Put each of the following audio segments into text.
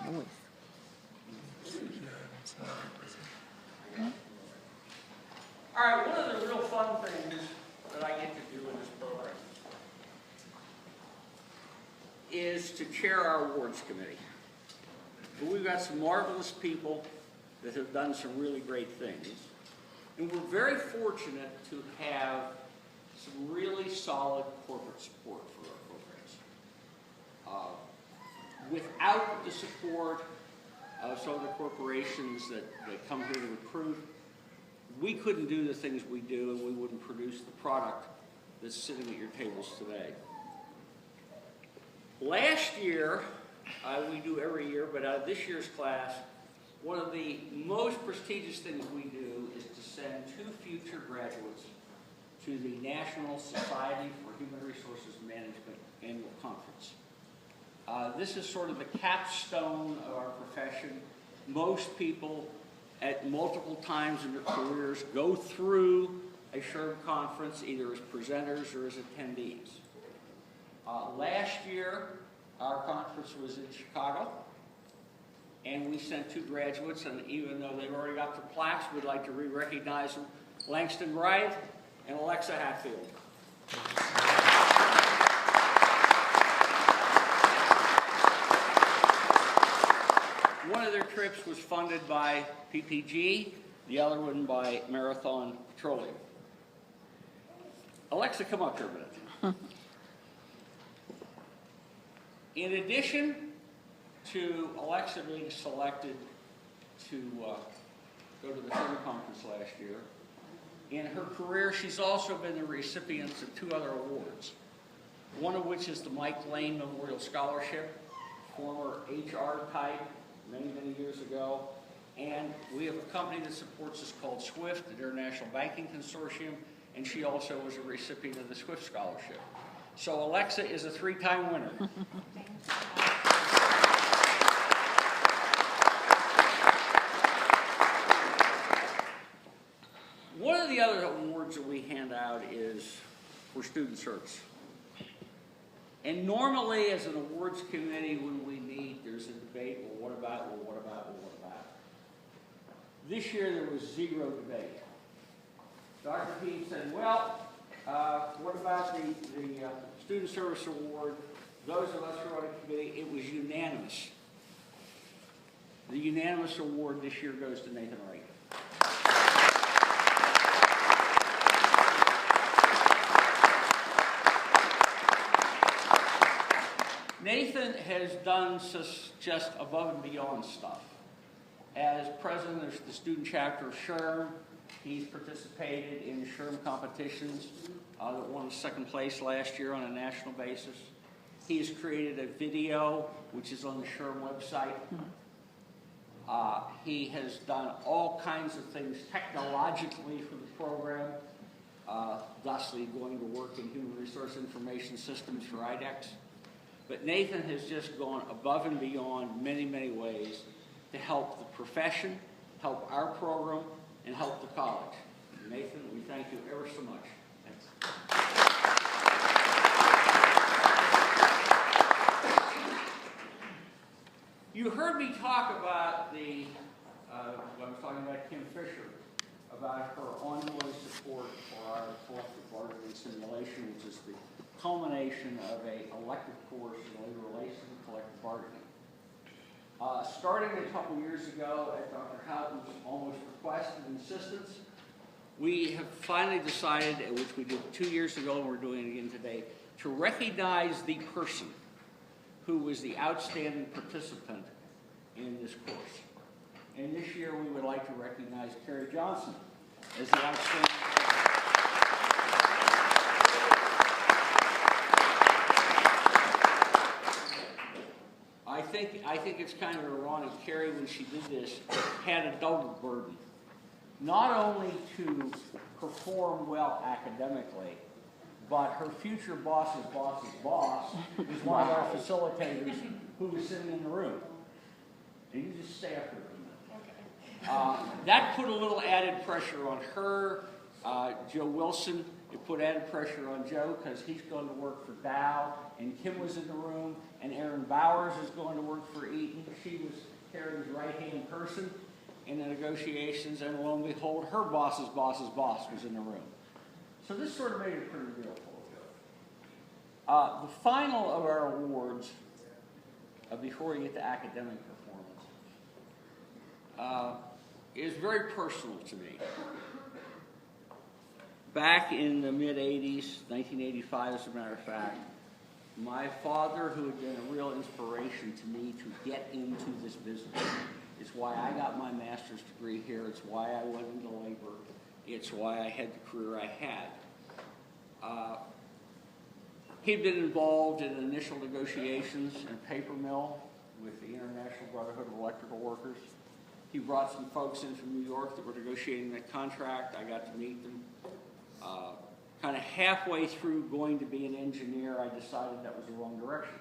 Always. All right, one of the real fun things that I get to do in this program is to chair our awards committee. But we've got some marvelous people that have done some really great things. And we're very fortunate to have some really solid corporate support for our programs. Without the support of some of the corporations that come here to recruit, we couldn't do the things we do, and we wouldn't produce the product that's sitting at your tables today. Last year, we do every year, but out of this year's class, one of the most prestigious things we do is to send 2 future graduates to the National Society for Human Resources Management Annual Conference. This is sort of the capstone of our profession. Most people at multiple times in their careers go through a SHRM conference either as presenters or as attendees. Last year, our conference was in Chicago, and we sent 2 graduates, and even though they've already got their plaques, we'd like to re-recognize them, Langston, Grad, and Alexa Hatfield. One of their trips was funded by PPG, the other one by Marathon Petroleum. Alexa, come up here a minute. In addition to Alexa being selected to go to the SHRM conference last year, in her career she's also been the recipient of 2 other awards, one of which is the Mike Lane Memorial Scholarship, former HR type, many years ago. And we have a company that supports us called SWIFT, the International Banking Consortium, and she also was a recipient of the SWIFT Scholarship. So Alexa is a 3-time winner. One of the other awards that we hand out is for student service. And normally, as an awards committee, when we meet, there's a debate, well, what about, well, what about, well, what about? This year, there was 0 debate. Dr. Keene said, well, what about the Student Service Award? Those of us who are on the committee, it was unanimous. The unanimous award this year goes to Nathan Wright. Nathan has done just above and beyond stuff. As president of the student chapter of SHRM, he's participated in SHRM competitions that won 2nd place last year on a national basis. He has created a video, which is on the SHRM website. He has done all kinds of things technologically for the program, thusly going to work in human resource information systems for IDEX. But Nathan has just gone above and beyond many ways to help the profession, help our program, and help the college. Nathan, we thank you ever so much. Thanks. You heard me talk about I was talking about Kim Fisher, about her ongoing support for our collective bargaining simulation, which is the culmination of an elective course in labor relations and collective bargaining. Starting a couple years ago at Dr. Houghton's almost request and insistence, we have finally decided, which we did 2 years ago and we're doing it again today, to recognize the person who was the outstanding participant in this course. And this year we would like to recognize Carrie Johnson as the outstanding participant. I think it's kind of ironic. Carrie, when she did this, had a double burden. Not only to perform well academically, but her future boss's boss's boss is one of our facilitators who was sitting in the room. And you just stay up here for a minute. That put a little added pressure on her. Joe Wilson It put added pressure on Joe because he's going to work for Dow, and Kim was in the room, and Erin Bowers is going to work for Eaton. She was Terry's right-hand person in the negotiations, and lo and behold, her boss's boss's boss was in the room. So this sort of made it pretty real for us. The final of our awards, before we get to academic performance, is very personal to me. Back in the mid-'80s, 1985 as a matter of fact, my father, who had been a real inspiration to me to get into this business, it's why I got my master's degree here, it's why I went into labor, it's why I had the career I had. He'd been involved in initial negotiations in a paper mill with the International Brotherhood of Electrical Workers. He brought some folks in from New York that were negotiating that contract. I got to meet them. Kind of halfway through going to be an engineer, I decided that was the wrong direction.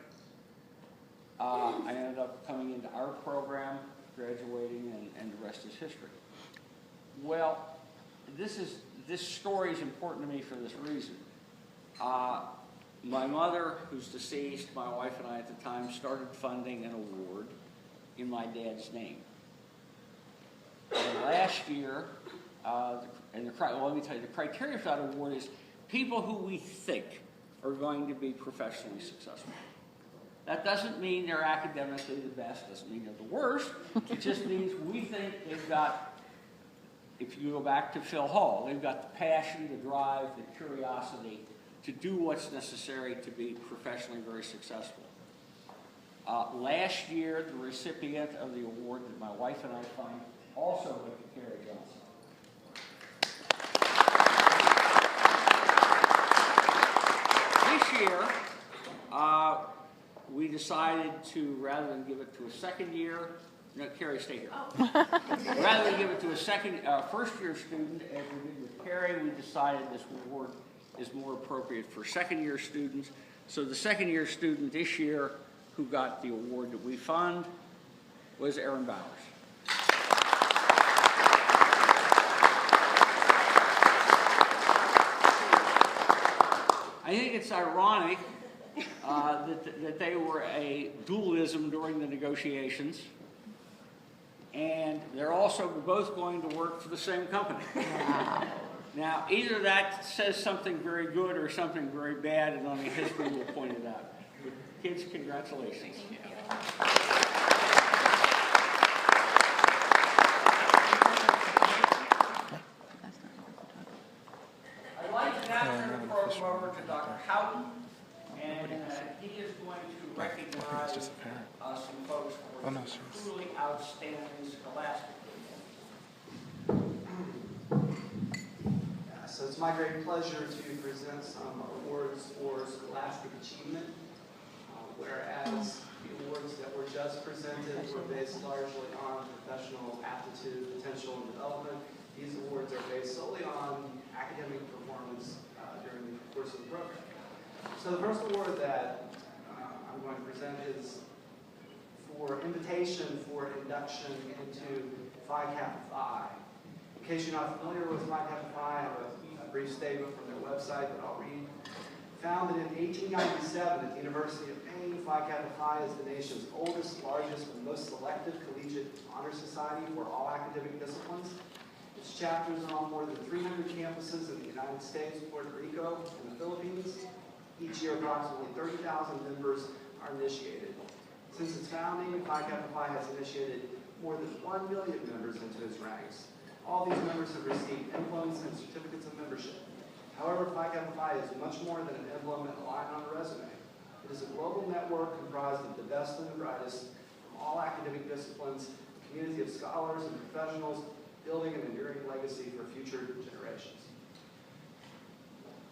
I ended up coming into our program, graduating, and the rest is history. Well, this story is important to me for this reason. My mother, who's deceased, my wife and I at the time, started funding an award in my dad's name. And last year, let me tell you, the criteria for that award is people who we think are going to be professionally successful. That doesn't mean they're academically the best, doesn't mean they're the worst. It just means we think they've got, if you go back to Phil Hall, they've got the passion, the drive, the curiosity to do what's necessary to be professionally very successful. Last year, the recipient of the award that my wife and I fund also went to Carrie Johnson. This year, we decided to, rather than give it to a second year, no, Carrie, stay here. Rather than give it to a first-year student, as we did with Carrie, we decided this award is more appropriate for second-year students. So the second-year student this year who got the award that we fund was Erin Bowers. I think it's ironic that they were a dualism during the negotiations, and they're also both going to work for the same company. Now, either that says something very good or something very bad, and on the history we'll point it out. But kids, congratulations. I'd like to now turn the program over to Dr. Houghton, and he is going to recognize some folks for truly outstanding scholastic. So it's my great pleasure to present some awards for scholastic achievement, whereas the awards that were just presented were based largely on professional aptitude, potential, and development. These awards are based solely on academic performance during the course of the program. So the first award that I'm going to present is for invitation for induction into Phi Kappa Phi. In case you're not familiar with Phi Kappa Phi, I have a brief statement from their website that I'll read. Founded in 1897 at the University of Maine, Phi Kappa Phi is the nation's oldest, largest, and most selective collegiate honor society for all academic disciplines. Its chapters are on more than 300 campuses in the United States, Puerto Rico, and the Philippines. Each year, approximately 30,000 members are initiated. Since its founding, Phi Kappa Phi has initiated more than 1 million members into its ranks. All these members have received emblems and certificates of membership. However, Phi Kappa Phi is much more than an emblem and a line on a resume. It is a global network comprised of the best and the brightest from all academic disciplines, a community of scholars and professionals building an enduring legacy for future generations.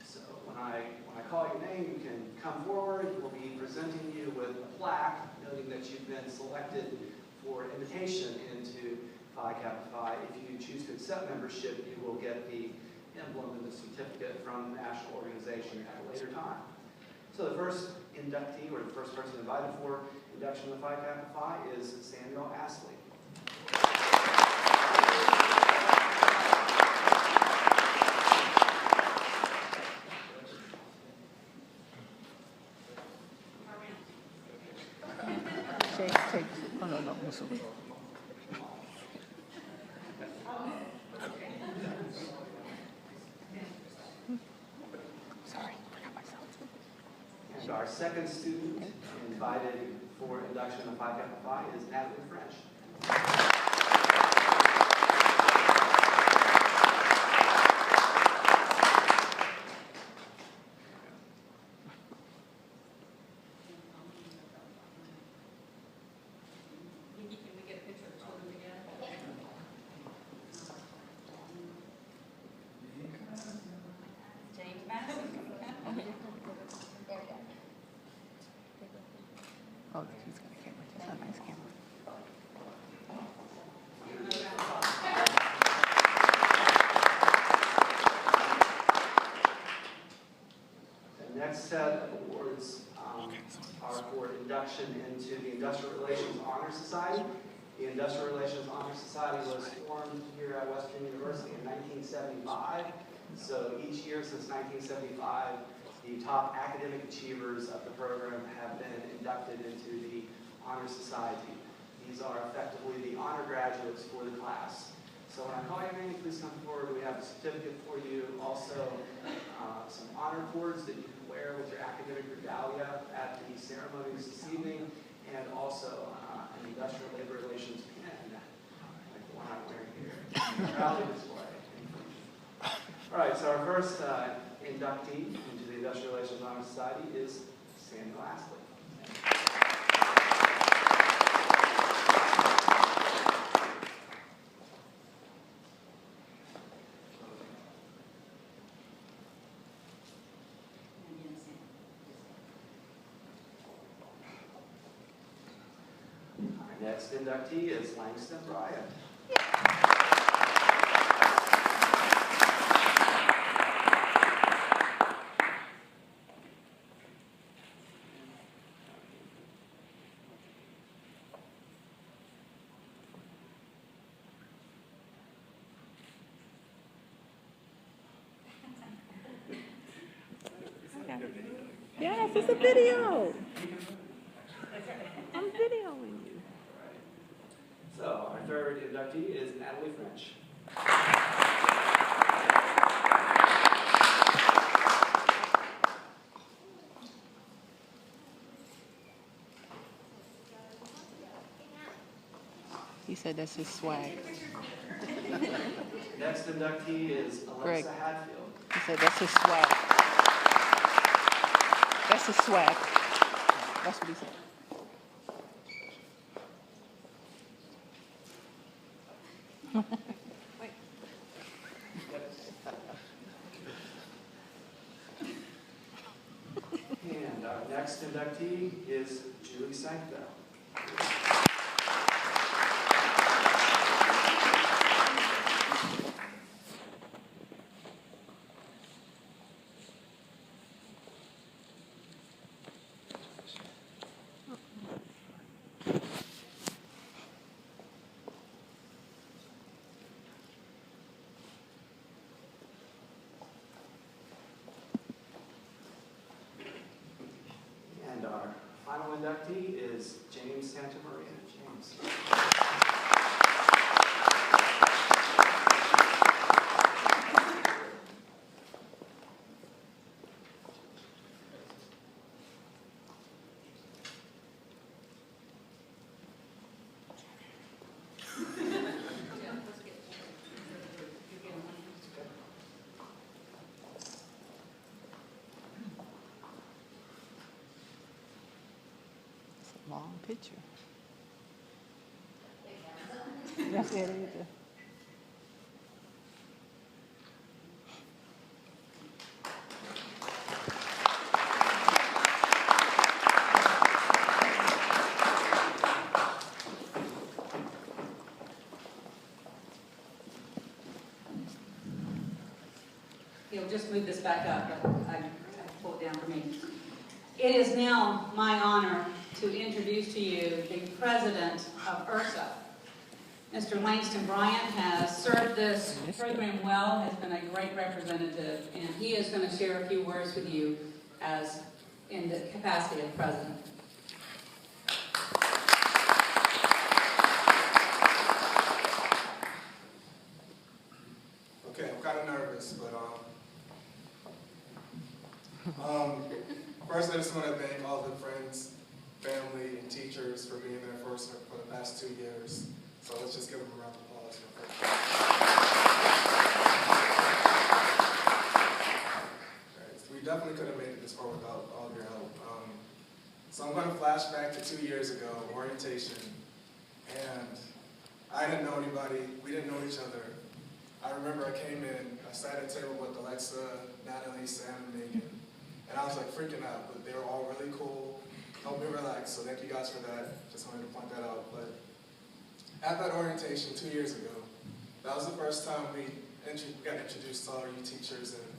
So when I call your name, you can come forward. We'll be presenting you with a plaque noting that you've been selected for invitation into Phi Kappa Phi. If you choose to accept membership, you will get the emblem and the certificate from the national organization at a later time. So the first inductee, or the first person invited for induction to Phi Kappa Phi is Samuel Astley. Oh, no, no, Musu. Sorry, forgot myself. And our second student invited for induction of Phi Kappa Phi is Natalie French. Can we get a picture of the children together? James Madison. Oh, he's got a camera. It's a nice camera. The next set of awards are for induction into the Industrial Relations Honor Society. The Industrial Relations Honor Society was formed here at Western University in 1975. So each year since 1975, the top academic achievers of the program have been inducted into the Honor Society. These are effectively the honor graduates for the class. So when I call your name, please come forward. We have a certificate for you. Also, some honor cords that you can wear with your academic regalia at the ceremonies this evening, and also an industrial labor relations pin, like the one I'm wearing here. Proudly display. All right, so our first inductee into the Industrial Relations Honor Society is Samuel Astley. Our next inductee is Langston Bryan. Yes, it's a video. I'm videoing you. So our third inductee is Natalie French. He said that's his swag. Next inductee is Alexa Greg. Hadfield. He said that's his swag. That's his swag. That's what he said. And our next inductee is Julie Sankville. And our final inductee is James Santamaria. James. Long picture. That's it, either. He'll just move this back up, but I pull it down for me. It is now my honor to introduce to you the president of URSA. Mr. Langston Bryan has served this program well, has been a great representative, and he is going to share a few words with you as in the capacity of president. works for the past 2 years. So let's just give him a round of applause. We definitely could have made it this far without all of your help. So I'm going to flash back to 2 years ago, orientation, and I didn't know anybody, we didn't know each other. I remember I came in, I sat at a table with Alexa, Natalie, Sam, and Megan, and I was like freaking out, but they were all really cool, helped me relax, so thank you guys for that, just wanted to point that out. But at that orientation 2 years ago, that was the first time we got introduced to all you teachers and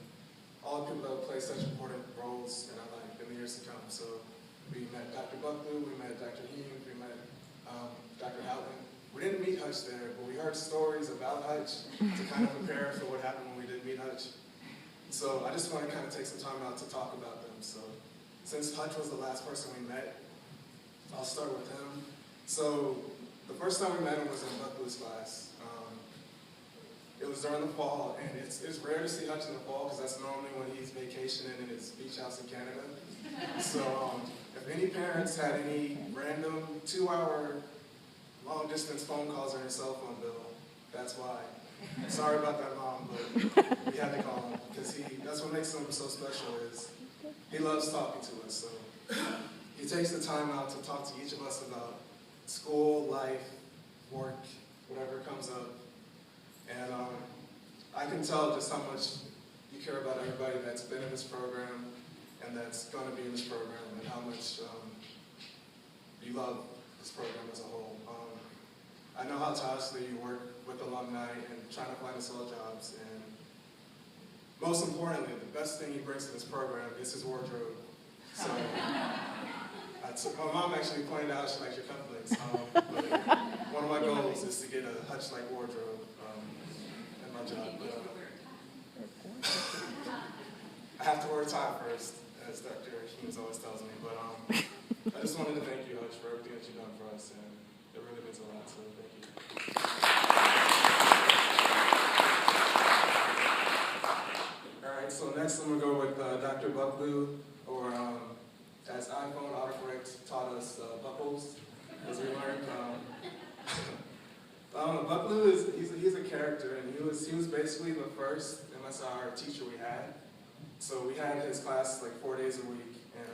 all the people that would play such important roles in our life in the years to come. So we met Dr. Buckley, we met Dr. Hume, we met Dr. Houghton. We didn't meet Hutch there, but we heard stories about Hutch to kind of prepare for what happened when we did meet Hutch. So I just want to kind of take some time out to talk about them. So since Hutch was the last person we met, I'll start with him. So the first time we met him was in Buckley's class. It was during the fall, and it's rare to see Hutch in the fall because that's normally when he's vacationing in his beach house in Canada. So if any parents had any random 2-hour long-distance phone calls on your cell phone bill, that's why. Sorry about that, Mom, but we had to call him because that's what makes him so special is he loves talking to us. So he takes the time out to talk to each of us about school, life, work, whatever comes up. And I can tell just how much you care about everybody that's been in this program and that's going to be in this program and how much you love this program as a whole. I know how tirelessly you work with alumni and trying to find us all jobs. And most importantly, the best thing he brings to this program is his wardrobe. So my mom actually pointed out she likes your cufflinks. But one of my goals is to get a Hutch-like wardrobe in my job. But, I have to wear a tie first, as Dr. Hughes always tells me. But I just wanted to thank you, Hutch, for everything that you've done for us. And it really means a lot, so thank you. All right, so next I'm going to go with Dr. Buckley, or as iPhone autocorrect taught us, Buckles, as we learned. Buckley he's a character, and he was basically the first MSR teacher we had. So we had his class like 4 days a week, and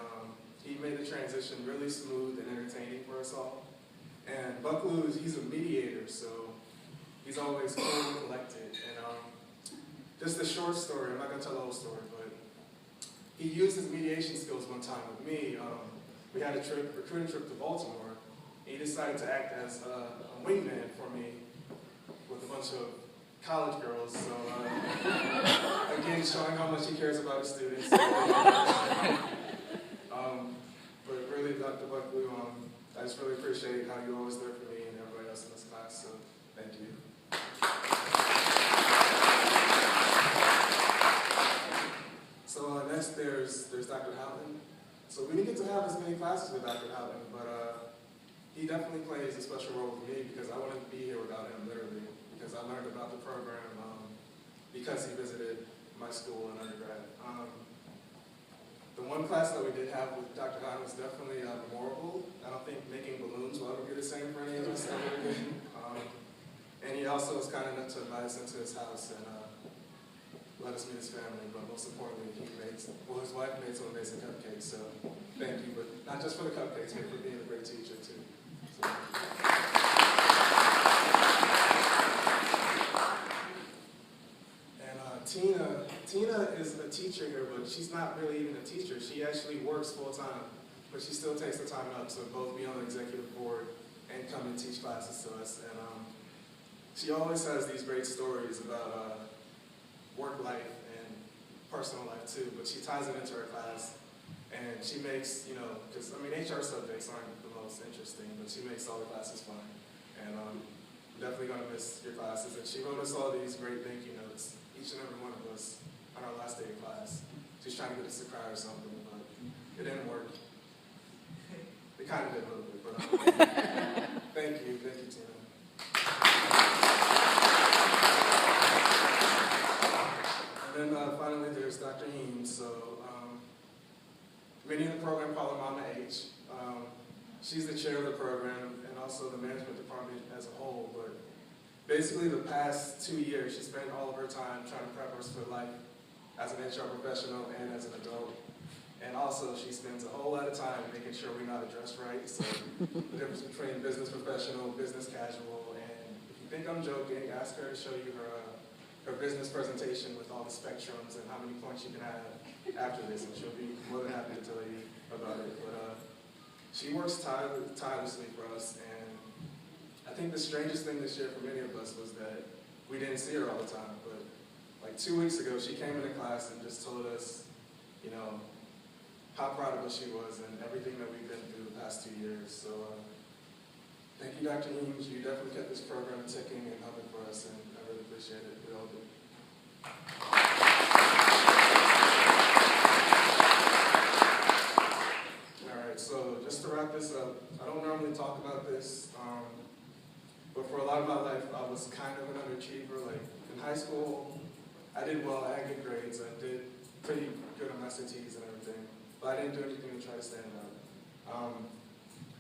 he made the transition really smooth and entertaining for us all. And Buckley, he's a mediator, so he's always cool and collected. And just a short story, I'm not going to tell the whole story, but he used his mediation skills one time with me. We had a recruiting trip to Baltimore. He decided to act as a wingman for me with a bunch of college girls. So again, showing how much he cares about his students. But really, Dr. Buckley, I just really appreciate how you always there for me and everybody else in this class. So thank you. So next there's Dr. Houghton. So we didn't get to have as many classes with Dr. Houghton, but he definitely plays a special role for me because I wouldn't be here without him, literally, because I learned about the program because he visited my school in undergrad. The one class that we did have with Dr. Houghton was definitely memorable. I don't think making balloons will ever be the same for any of us ever again. And he also was kind enough to invite us into his house and let us meet his family, but most importantly, his wife made some amazing cupcakes, so thank you, but not just for the cupcakes, but for being a great teacher, too. So. And Tina is a teacher here, but she's not really even a teacher. She actually works full-time, but she still takes the time out to both be on the executive board and come and teach classes to us. And she always has these great stories about work life and personal life too, but she ties it into her class, and she makes, because HR subjects aren't the most interesting, but she makes all the classes fun, and I'm definitely going to miss your classes. And she wrote us all these great thank you notes, each and every one of us, on our last day of class. She's trying to get us to cry or something, but it didn't work. It kind of did a little bit, but thank you, Tina. And then finally, there's Dr. Heem. So many in the program call her Mama H. She's the chair of the program, and also the management department as a whole. But basically the past 2 years, she spent all of her time trying to prep us for life as an HR professional and as an adult. And also she spends a whole lot of time making sure we're not dressed right. So the difference between business professional, business casual, and if you think I'm joking, ask her to show you her business presentation with all the spectrums and how many points you can have after this, and she'll be more than happy to tell you about it. But she works tirelessly for us, and I think the strangest thing this year for many of us was that we didn't see her all the time. But like 2 weeks ago, she came into class and just told us, you know, how proud of us she was and everything that we've been through the past 2 years. So thank you, Dr. Eames. You definitely kept this program ticking and humming for us, and I really appreciate it. We all do. All right, so just to wrap this up, I don't normally talk about this, but for a lot of my life, I was kind of an underachiever. Like in high school, I did well, I had good grades, I did pretty good on my SATs and everything, but I didn't do anything to try to stand out.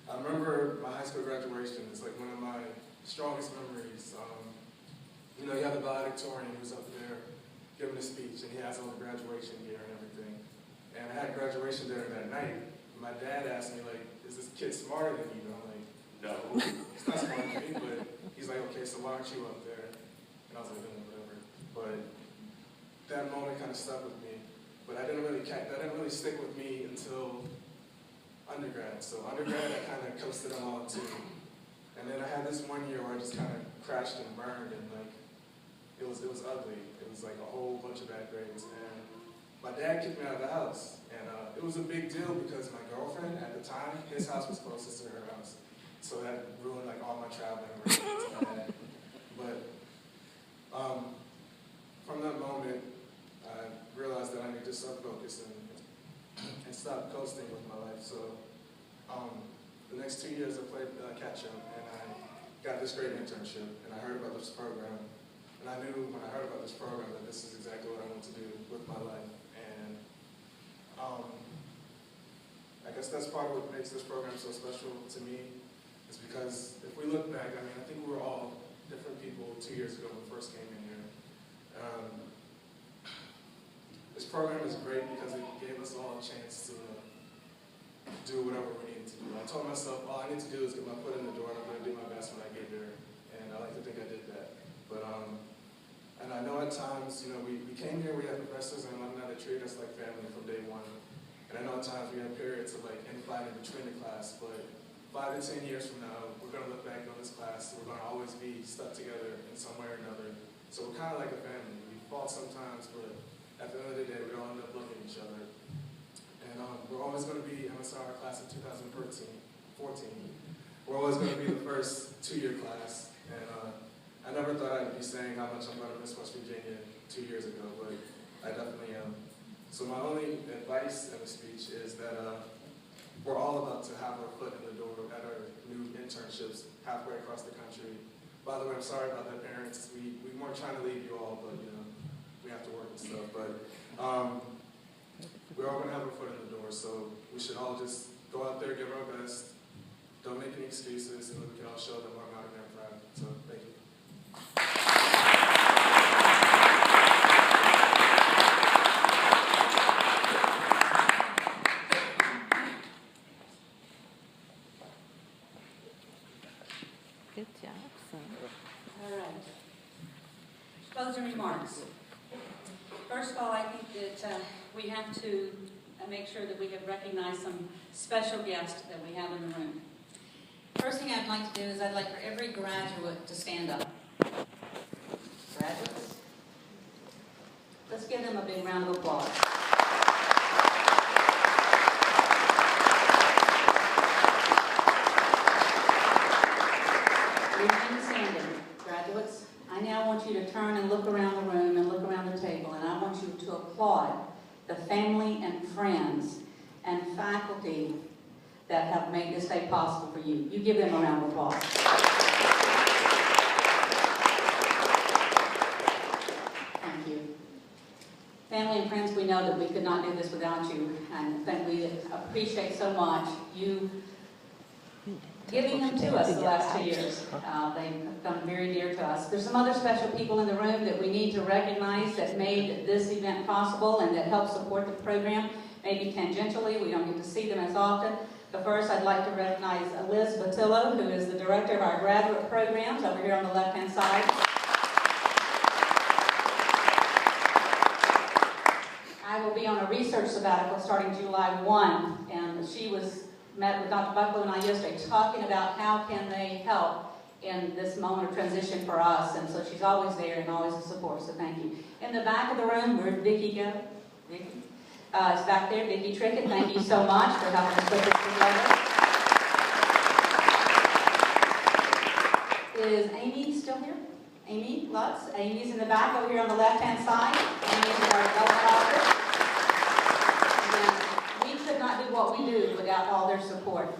I remember my high school graduation. It's like one of my strongest memories. You know, you have the valedictorian who's up there giving a speech, and he has all the graduation gear and everything. And I had graduation dinner that night. My dad asked me, like, is this kid smarter than you? And I'm like, no, he's not smarter than me, but he's like, okay, so why aren't you up there? And I was like, whatever. But that moment kind of stuck with me. But that didn't really stick with me until undergrad. So undergrad, I kind of coasted along too. And then I had this 1 year where I just kind of crashed and burned, and like, it was ugly. It was like a whole bunch of bad grades. And my dad kicked me out of the house. And it was a big deal because my girlfriend at the time, his house was closest to her house. So that ruined like all my traveling arrangements I had. But from that moment, I realized that I need to start focusing and stop coasting with my life. So the next 2 years I played catch up, and I got this great internship, and I heard about this program. And I knew when I heard about this program that this is exactly what I want to do with my life. And I guess that's part of what makes this program so special to me, is because if we look back, I mean, I think we were all different people 2 years ago when we first came in here. This program is great because it gave us all a chance to do whatever we needed to do. I told myself, all I need to do is get my foot in the door, and I'm going to do my best when I get there. And I like to think I did that. But and I know at times, you know, we came here, we had professors and alumni that treated us like family from day one. And I know at times we had periods of like infighting between the class, but 5 to 10 years from now, we're going to look back on this class, we're going to always be stuck together in some way or another. So we're kind of like a family. We fought sometimes, but at the end of the day, we all end up loving each other. And we're always going to be, I'm sorry, our class of 2014. We're always going to be the first 2-year class. And I never thought I'd be saying how much I'm going to miss West Virginia 2 years ago, but I definitely am. So my only advice in the speech is that we're all about to have our foot in the door at our new internships halfway across the country. By the way, I'm sorry about that, parents. We weren't trying to leave you all, but you know, we have to work and stuff. But we're all going to have our foot in the door, so we should all just go out there, give our best, don't make any excuses, and we can all show them our modern and proud. So thank you. Good job, son. All right. Closing remarks. First of all, I think that we have to make sure that we have recognized some special guests that we have in the room. First thing I'd like to do is I'd like for every graduate to stand up. Graduates. Let's give them a big round of applause. Remain standing, graduates. I now want you to turn and look around the room and look around the table, and I want you to applaud the family and friends and faculty that have made this day possible for you. You give them a round of applause. Thank you. Family and friends, we know that we could not do this without you, and that we appreciate so much you giving them to us the last 2 years. They've come very dear to us. There's some other special people in the room that we need to recognize that made this event possible and that help support the program, maybe tangentially. We don't get to see them as often. But first, I'd like to recognize Liz Batillo, who is the director of our graduate programs over here on the left-hand side. I will be on a research sabbatical starting July 1, and she met with Dr. Bucklow and I yesterday talking about how can they help in this moment of transition for us, and so she's always there and always a support, so thank you. In the back of the room, where'd Vicki go? Vicki? It's back there, Vicki Trickett. Thank you so much for helping us put this together. Is Amy still here? Amy Lutz? Amy's in the back over here on the left-hand side. Amy is our development officer. And we could not do what we do without all their support.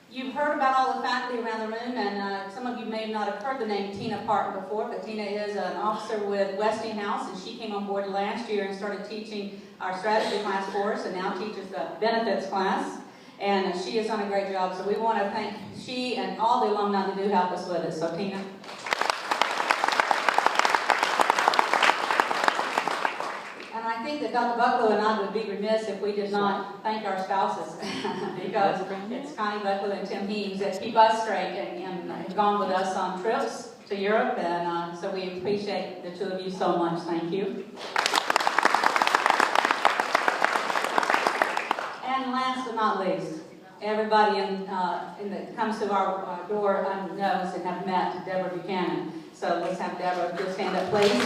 You've heard about all the faculty around the room, and some of you may not have heard the name Tina Parton before, but Tina is an officer with Westinghouse, and she came on board last year and started teaching our strategy class for us, and now teaches the benefits class, and she has done a great job. So we want to thank she and all the alumni that do help us with it. So Tina. And I think that Dr. Bucklow and I would be remiss if we did not thank our spouses, because it's Connie Bucklow and Tim Heames that keep us straight and have gone with us on trips to Europe, and so we appreciate the two of you so much. Thank you. And last but not least, everybody that comes to our door knows and have met Deborah Buchanan. So let's have Deborah just stand up, please.